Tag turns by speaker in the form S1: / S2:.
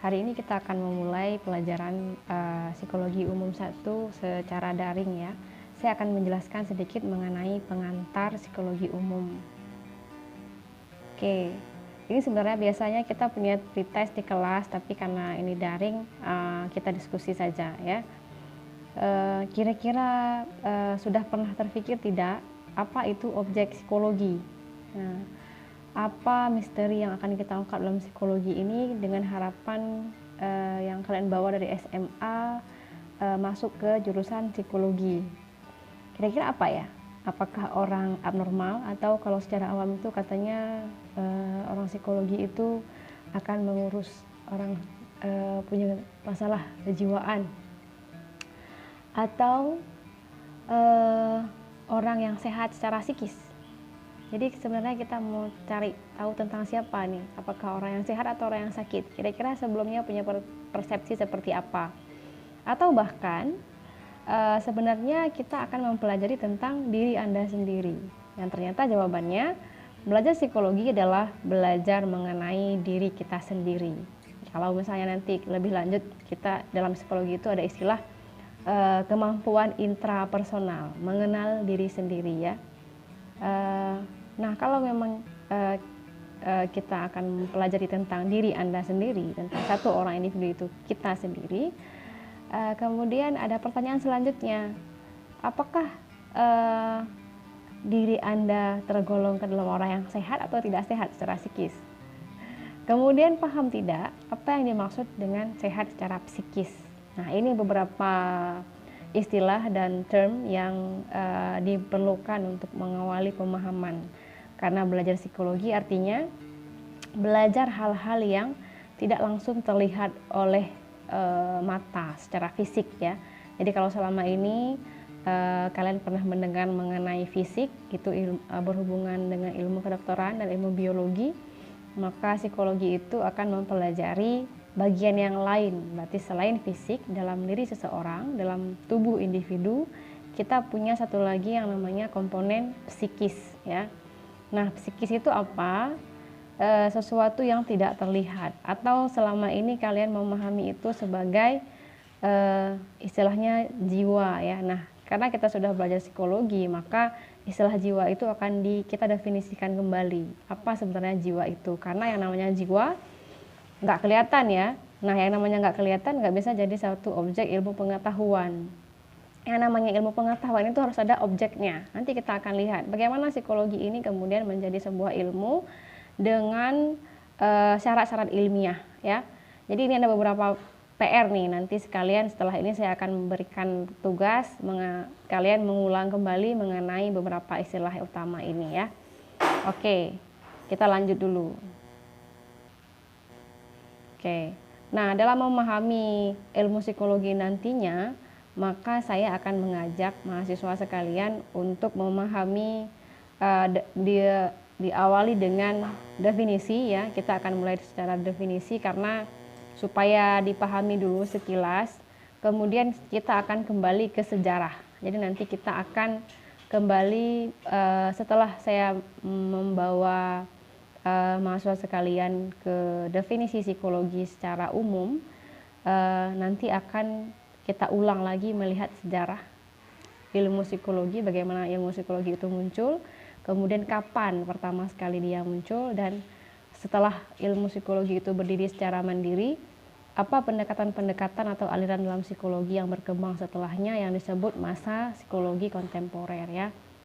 S1: hari ini kita akan memulai pelajaran psikologi umum 1 secara daring ya. Saya akan menjelaskan sedikit mengenai pengantar psikologi umum. Oke, ini sebenarnya biasanya kita punya pretest di kelas, tapi karena ini daring, kita diskusi saja ya. Kira-kira sudah pernah terpikir tidak apa itu objek psikologi? Nah, apa misteri yang akan kita ungkap dalam psikologi ini dengan harapan yang kalian bawa dari SMA masuk ke jurusan psikologi? Kira-kira apa ya? Apakah orang abnormal, atau kalau secara awam itu katanya orang psikologi itu akan mengurus orang punya masalah kejiwaan, atau orang yang sehat secara psikis. Jadi sebenarnya kita mau cari tahu tentang siapa nih, apakah orang yang sehat atau orang yang sakit. Kira-kira sebelumnya punya persepsi seperti apa? Atau bahkan sebenarnya kita akan mempelajari tentang diri Anda sendiri. Yang ternyata jawabannya, belajar psikologi adalah belajar mengenai diri kita sendiri. Kalau misalnya nanti lebih lanjut, kita dalam psikologi itu ada istilah kemampuan intrapersonal, mengenal diri sendiri ya. Nah, kalau memang kita akan mempelajari tentang diri Anda sendiri, tentang satu orang individu itu kita sendiri, kemudian ada pertanyaan selanjutnya, apakah diri Anda tergolong ke dalam orang yang sehat atau tidak sehat secara psikis? Kemudian paham tidak apa yang dimaksud dengan sehat secara psikis? Nah, ini beberapa istilah dan term yang diperlukan untuk mengawali pemahaman. Karena belajar psikologi artinya belajar hal-hal yang tidak langsung terlihat oleh mata secara fisik ya. Jadi kalau selama ini kalian pernah mendengar mengenai fisik, itu berhubungan dengan ilmu kedokteran dan ilmu biologi, maka psikologi itu akan mempelajari bagian yang lain. Berarti selain fisik, dalam diri seseorang, dalam tubuh individu, kita punya satu lagi yang namanya komponen psikis ya. Nah, psikis itu apa? Sesuatu yang tidak terlihat, atau selama ini kalian memahami itu sebagai istilahnya jiwa ya. Nah, karena kita sudah belajar psikologi, maka istilah jiwa itu akan kita definisikan kembali. Apa sebenarnya jiwa itu? Karena yang namanya jiwa nggak kelihatan ya. Nah, yang namanya nggak kelihatan nggak bisa jadi satu objek ilmu pengetahuan. Yang namanya ilmu pengetahuan itu harus ada objeknya. Nanti kita akan lihat bagaimana psikologi ini kemudian menjadi sebuah ilmu dengan syarat-syarat ilmiah ya. Jadi ini ada beberapa PR nih, nanti sekalian setelah ini saya akan memberikan tugas kalian mengulang kembali mengenai beberapa istilah utama ini ya. Oke, kita lanjut dulu. Oke, nah dalam memahami ilmu psikologi nantinya, maka saya akan mengajak mahasiswa sekalian untuk memahami diawali dengan definisi ya. Kita akan mulai secara definisi karena supaya dipahami dulu sekilas, kemudian kita akan kembali ke sejarah. Jadi nanti kita akan kembali setelah saya membawa mahasiswa sekalian ke definisi psikologi secara umum, nanti akan kita ulang lagi melihat sejarah ilmu psikologi, bagaimana ilmu psikologi itu muncul, kemudian kapan pertama sekali dia muncul, dan setelah ilmu psikologi itu berdiri secara mandiri, apa pendekatan-pendekatan atau aliran dalam psikologi yang berkembang setelahnya yang disebut masa psikologi kontemporer ya.